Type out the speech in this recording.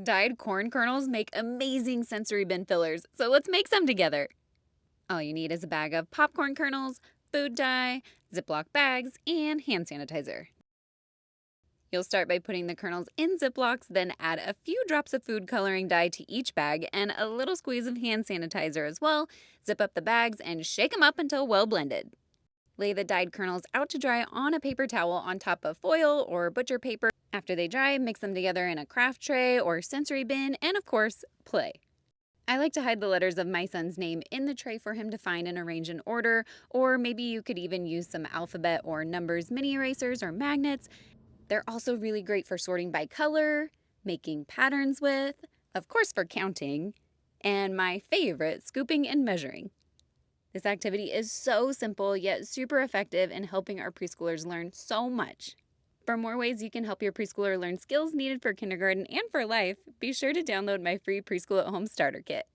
Dyed corn kernels make amazing sensory bin fillers, so let's make some together. All you need is a bag of popcorn kernels, food dye, Ziploc bags, and hand sanitizer. You'll start by putting the kernels in Ziplocs, then add a few drops of food coloring dye to each bag and a little squeeze of hand sanitizer as well. Zip up the bags and shake them up until well blended. Lay the dyed kernels out to dry on a paper towel on top of foil or butcher paper. After they dry, mix them together in a craft tray or sensory bin, and of course, play. I like to hide the letters of my son's name in the tray for him to find and arrange in order, or maybe you could even use some alphabet or numbers mini erasers or magnets. They're also really great for sorting by color, making patterns with, of course, for counting, and my favorite, scooping and measuring. This activity is so simple yet super effective in helping our preschoolers learn so much. For more ways you can help your preschooler learn skills needed for kindergarten and for life, be sure to download my free Preschool at Home Starter Kit.